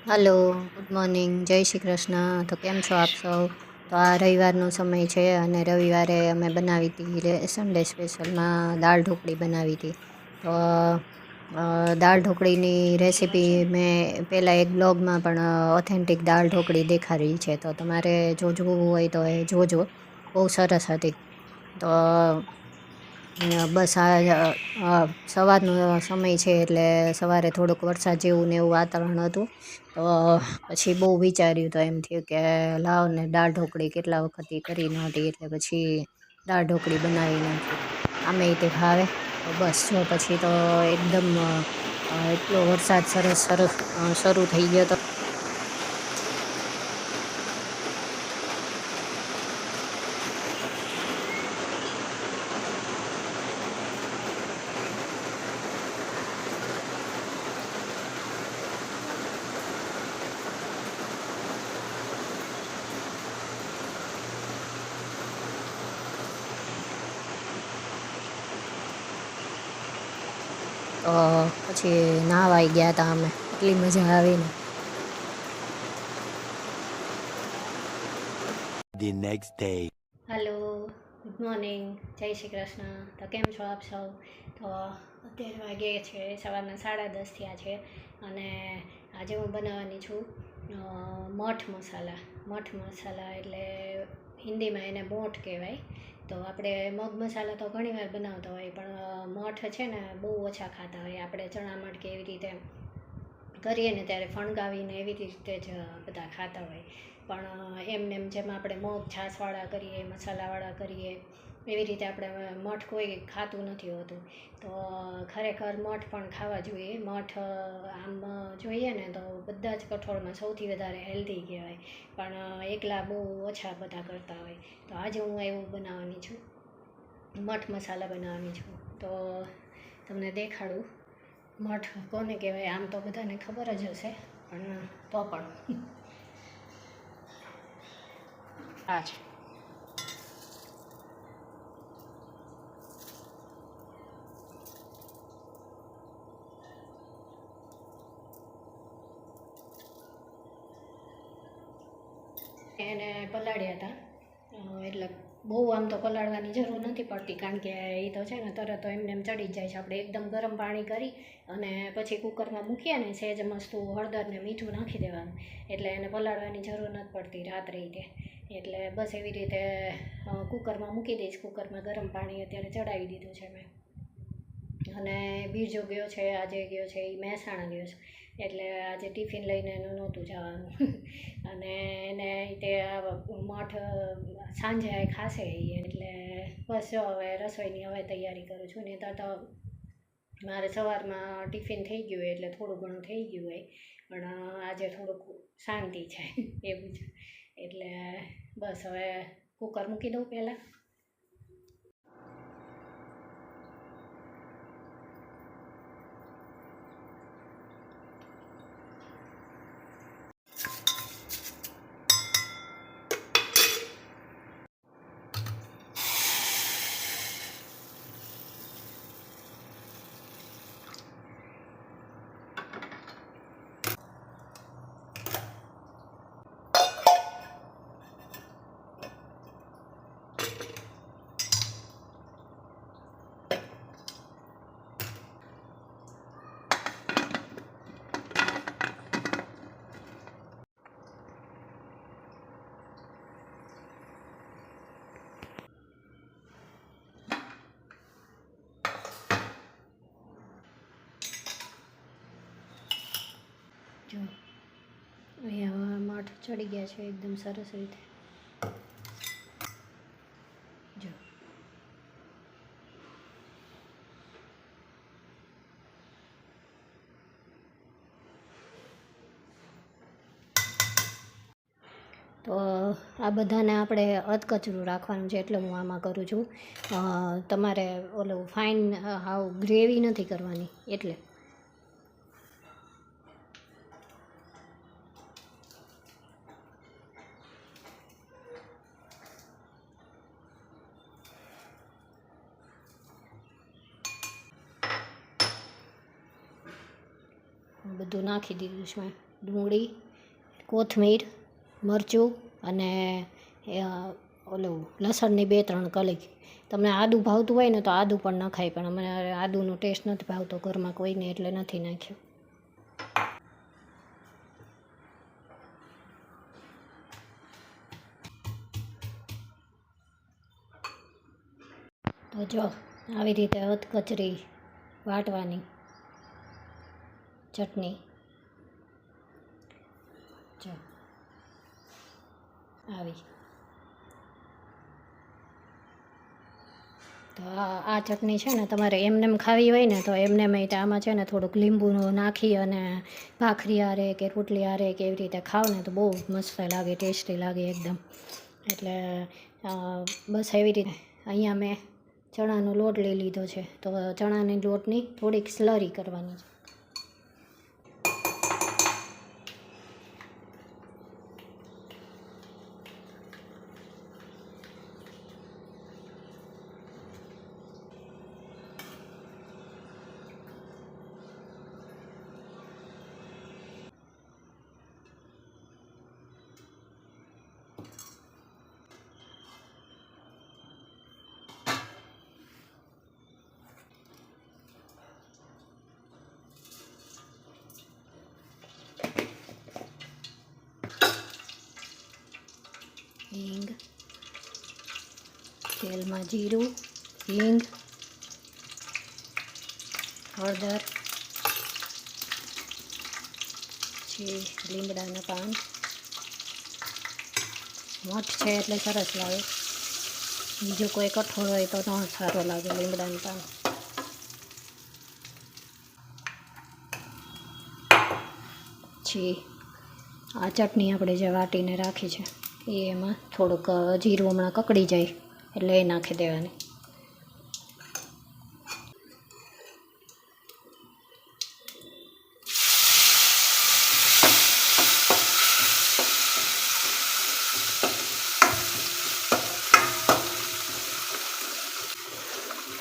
Hello, good morning, જય શ્રી કૃષ્ણ. તો કેમ છો આપ સૌ? તો આ રવિવારનો સમય છે અને રવિવારે અમે બનાવી હતી સન્ડે સ્પેશિયલમાં દાળ ઢોકળી બનાવી હતી. તો દાળ ઢોકળીની રેસીપી મેં પહેલાં એક બ્લોગમાં પણ ઓથેન્ટિક દાળ ઢોકળી દેખાડી છે, તો તમારે જો જોવું હોય તો એ જોજો, બહુ સરસ હતી. તો બસ સવારનો સમય છે એટલે સવારે થોડુંક વરસાદ જેવું ને એવું વાતાવરણ હતું. તો પછી બહુ વિચાર્યું તો એમ થયું કે લાવ ને દાળ ઢોકળી કેટલા વખતથી કરી નહોતી, એટલે પછી દાળ ઢોકળી બનાવી નાખી. આમે તે ભાવે. તો બસ જો પછી તો એકદમ એટલો વરસાદ સરસ સરસ શરૂ થઈ ગયો હતો. તો પછી નાહવાઈ ગયા હતા અમે, એટલી મજા આવી ને. The next day. Hello, good morning, જય શ્રી કૃષ્ણ. તો કેમ છો આપ સૌ? તો અત્યારે વાગે છે સવારના 10:30 થયા છે અને આજે હું બનાવવાની છું મઠ મસાલા. મઠ મસાલા એટલે હિન્દીમાં એને મોઠ કહેવાય. તો આપણે મગ મસાલા તો ઘણીવાર બનાવતા હોય, પણ મઠ છે ને બહુ ઓછા ખાતા હોય. આપણે ચણા મઠ કે એવી રીતે કરીએ ને ત્યારે ફણગાવીને એવી રીતે જ બધા ખાતા હોય. પણ એમને એમ જેમ આપણે મગ છાશવાળા કરીએ, મસાલાવાળા કરીએ, એવી રીતે આપણે મઠ કોઈ ખાતું નથી હોતું. તો ખરેખર મઠ પણ ખાવા જોઈએ. મઠ આમ જોઈએ ને તો બધા જ કઠોળમાં સૌથી વધારે હેલ્ધી કહેવાય, પણ એકલા બહુ ઓછા બધા કરતા હોય. તો આજે હું એવું બનાવવાની છું, મઠ મસાલા બનાવવાની છું. તો તમને દેખાડું મઠ કોને કહેવાય. આમ તો બધાને ખબર જ હશે, પણ તો પણ આ છે. એને પલાળ્યા હતા, એટલે બહુ આમ તો પલાળવાની જરૂર નથી પડતી, કારણ કે એ તો છે ને તરત એમને એમ ચડી જ જાય છે. આપણે એકદમ ગરમ પાણી કરી અને પછી કુકરમાં મૂકીએ ને, સહેજ મસ્તું હળદર ને મીઠું નાખી દેવાનું, એટલે એને પલાળવાની જરૂર નથી પડતી રાત્રે તે. એટલે બસ એવી રીતે કુકરમાં મૂકી દઈશ. કુકરમાં ગરમ પાણી અત્યારે ચડાવી દીધું છે મેં. અને બીજો ગયો છે, આજે ગયો છે એ મહેસાણા ગયો છે, એટલે આજે ટિફિન લઈને એનું નહોતું જવાનું. અને એને તે મઠ સાંજે ખાશે એ, એટલે બસ જો હવે રસોઈની હવે તૈયારી કરું છું. નહીં તો મારે સવારમાં ટિફિન થઈ ગયું હોય એટલે થોડું ઘણું થઈ ગયું હોય, પણ આજે થોડુંક શાંતિ છે એવું જ. એટલે બસ હવે કુકર મૂકી દઉં પહેલાં. જો અહીંયા મઠ ચડી ગયા છે એકદમ સરસ રીતે. જો તો આ બધાને આપણે અધકચરું રાખવાનું છે, એટલે હું આમાં કરું છું. તમારે ઓલું ફાઇન હાવ ગ્રેવી નથી કરવાની, એટલે બધું નાખી દીધું છે મેં. ડુંગળી, કોથમીર, મરચું અને ઓલું લસણની 2-3 કલી. તમને આદું ભાવતું હોય ને તો આદું પણ નખાય, પણ અમને આદુનો ટેસ્ટ નથી ભાવતો ઘરમાં કોઈને, એટલે નથી નાખ્યું. તો જો આવી રીતે અધકચરી વાટવાની ચટણી. જો આવી. તો આ ચટણી છે ને તમારે એમને ખાવી હોય ને તો એમને આમાં છે ને થોડુંક લીંબુનું નાખી અને ભાખરી આરે કે રોટલી આરે કે એવી રીતે ખાવ ને તો બહુ મસ્ત લાગે, ટેસ્ટી લાગે એકદમ. એટલે બસ એવી રીતે અહીંયા મેં ચણાનો લોટ લઈ લીધો છે, તો ચણાની લોટની થોડીક સ્લરી કરવાની છે. હિંગ, તેલમાં જીરું, હિંગ, હળદર, પછી લીમડાના પાન. મઠ છે એટલે સરસ લાગે, બીજું કોઈ કઠોળ હોય તો ન સારો લાગે લીમડાનું પાન. પછી આ ચટણી આપણે જે વાટીને રાખી છે એ એમાં થોડુંક જીરું હમણાં કકડી જાય એટલે એ નાખી દેવાની.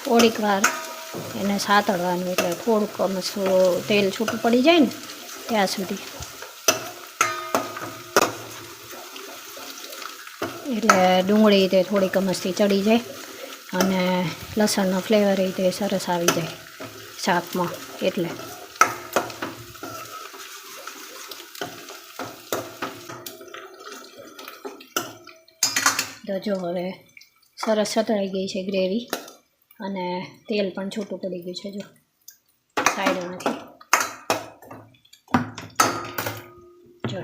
થોડીક વાર એને સાતળવાનું, એટલે થોડુંક તેલ છૂટું પડી જાય ને ત્યાં સુધી. એટલે ડુંગળી તે થોડીક મસ્તી ચડી જાય અને લસણનો ફ્લેવર એ તે સરસ આવી જાય શાકમાં. એટલે તો જો હવે સરસ સતળાઈ ગઈ છે ગ્રેવી અને તેલ પણ છૂટું પડી ગયું છે. જો સાઈડમાંથી જો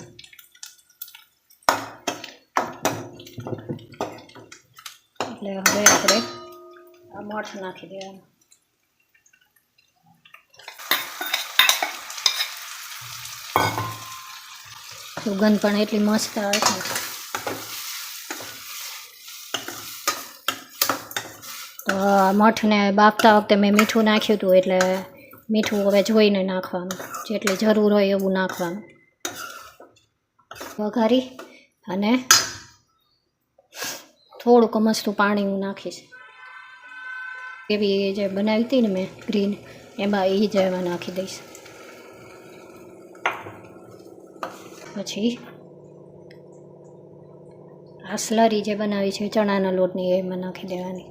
એટલે હવે આપણે આ મઠ નાખી દેવાનું. સુગંધ પણ એટલી મસ્ત આવે છે. તો મઠને બાફતા વખતે મેં મીઠું નાખ્યું હતું, એટલે મીઠું હવે જોઈને નાખવાનું, જેટલી જરૂર હોય એવું નાખવાનું. વઘારી અને થોડુંક મસ્તું પાણી હું નાખીશ. એવી જે બનાવી હતી ને મેં ગ્રીન, એમાં એ જ એમાં નાખી દઈશ. પછી આ સ્લરી જે બનાવી છે ચણાના લોટની એમાં નાખી દેવાની.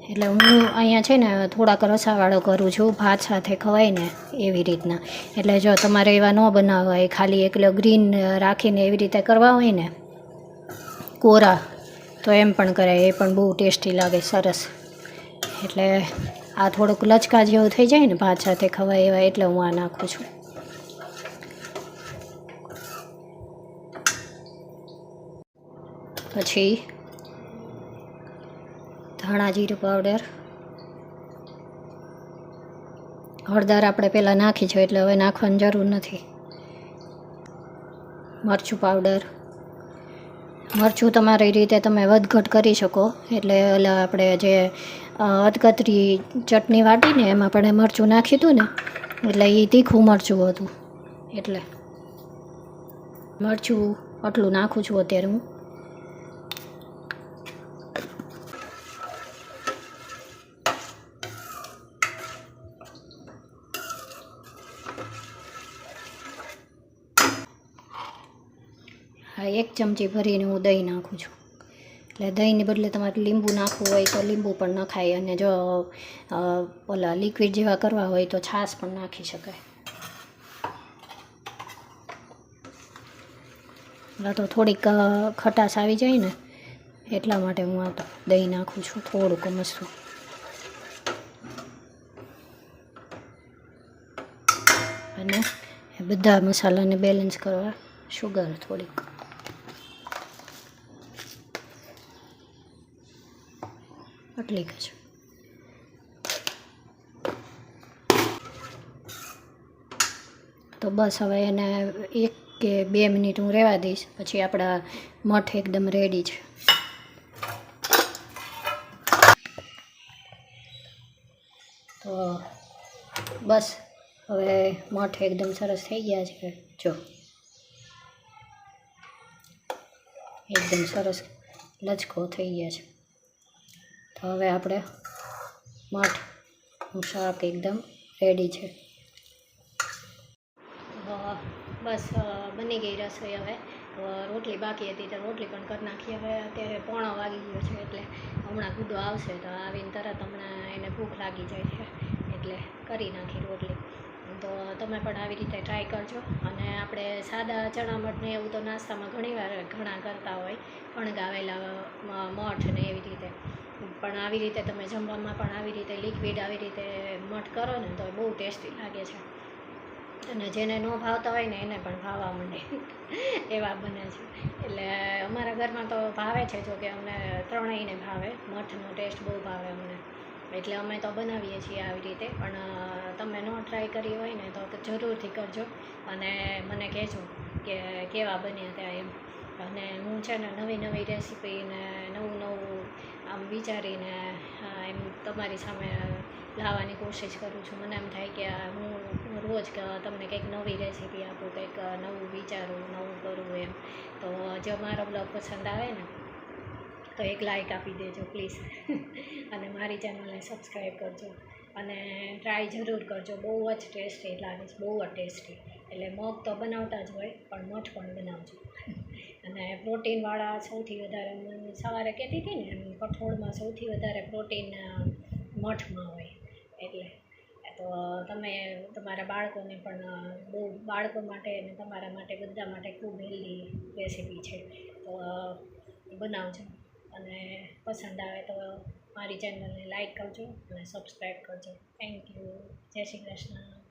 એટલે હું અહીંયા છે ને થોડાક રસાવાળો કરું છું, ભાત સાથે ખવાય ને એવી રીતના. એટલે જો તમારે એવા ન બનાવવા હોય, ખાલી એકલો ગ્રીન રાખીને એવી રીતે કરવા હોય ને કોરા, તો એમ પણ કરાય, એ પણ બહુ ટેસ્ટી લાગે, સરસ. એટલે આ થોડુંક લચકા જેવું થઈ જાય ને ભાત સાથે ખવાય એવા, એટલે હું આ નાખું છું. પછી ધાણા જીરું પાવડર, હળદર આપણે પહેલાં નાખી છે એટલે હવે નાખવાની જરૂર નથી. મરચું પાવડર, મરચું તમારી રીતે તમે વધઘટ કરી શકો. એટલે ઓલા આપણે જે અધકતરી ચટણી વાટીને એમાં પણ મરચું નાખ્યું હતું ને, એટલે એ તીખું મરચું હતું, એટલે મરચું આટલું નાખું છું અત્યારે હું. આ 1 ચમચી ભરીને હું દહીં નાખું છું. એટલે દહીંની બદલે તમારે લીંબુ નાખવું હોય તો લીંબુ પણ નખાય, અને જો ઓલા લિક્વિડ જેવા કરવા હોય તો છાશ પણ નાખી શકાય. એટલે તો થોડીક ખટાશ આવી જાય ને એટલા માટે હું આ તો દહીં નાખું છું, થોડુંક મસરું. અને બધા મસાલાને બેલેન્સ કરવા શુગર થોડીક. આટલી જ. તો બસ હવે એને 1 કે 2 મિનિટ હું રહેવા દઈશ, પછી આપણા મઠ એકદમ રેડી છે. તો બસ હવે મઠ એકદમ સરસ થઈ ગયા છે. જો એકદમ સરસ લચકો થઈ ગયા છે. તો હવે આપણે મઠનું શાક એકદમ રેડી છે. બસ બની ગઈ રસોઈ. હવે રોટલી બાકી હતી તો રોટલી પણ કરી નાખી. હવે અત્યારે 1:15 વાગી ગયો છે, એટલે હમણાં ગુડો આવશે તો આવીને તરત હમણાં એને ભૂખ લાગી જાય છે, એટલે કરી નાખી રોટલી. તો તમે પણ આવી રીતે ટ્રાય કરજો. અને આપણે સાદા ચણા મઠને એવું તો નાસ્તામાં ઘણા કરતા હોય, ફણગાવેલા મઠ ને એવી રીતે, પણ આવી રીતે તમે જમવામાં પણ આવી રીતે લિક્વિડ આવી રીતે મઠ કરો ને તો બહુ ટેસ્ટી લાગે છે. અને જેને ન ભાવતા હોય ને એને પણ ભાવવા માંડે એવા બને છે. એટલે અમારા ઘરમાં તો ભાવે છે, જો કે અમને ત્રણેયને ભાવે, મઠનો ટેસ્ટ બહુ ભાવે અમને, એટલે અમે તો બનાવીએ છીએ આવી રીતે. પણ તમે ન ટ્રાય કરી હોય ને તો જરૂરથી કરજો અને મને કહેજો કે કેવા બન્યા ત્યાં એમ. અને હું છે ને નવી રેસીપીને નવું આમ વિચારીને એમ તમારી સામે લાવવાની કોશિશ કરું છું. મને એમ થાય કે હું રોજ તમને કંઈક નવી રેસીપી આપું, કંઈક નવું વિચારું, નવું કરું એમ. તો જો મારો બ્લોગ પસંદ આવે ને તો એક લાઈક આપી દેજો પ્લીઝ અને મારી ચેનલને સબસ્ક્રાઈબ કરજો અને ટ્રાય જરૂર કરજો. બહુ જ ટેસ્ટી લાગે છે, બહુ જ ટેસ્ટી. એટલે મગ તો બનાવતા જ હોય, પણ મઠ પણ બનાવજો. અને પ્રોટીનવાળા સૌથી વધારે, સવારે કહેતી હતી ને, કઠોળમાં સૌથી વધારે પ્રોટીન મઠમાં હોય. એટલે તો તમે તમારા બાળકોને પણ, બહુ બાળકો માટે અને તમારા માટે બધા માટે ખૂબ હેલ્ધી રેસીપી છે. તો બનાવજો અને પસંદ આવે તો મારી ચેનલને લાઈક કરજો અને સબસ્ક્રાઈબ કરજો. Thank you. જય શ્રી કૃષ્ણ.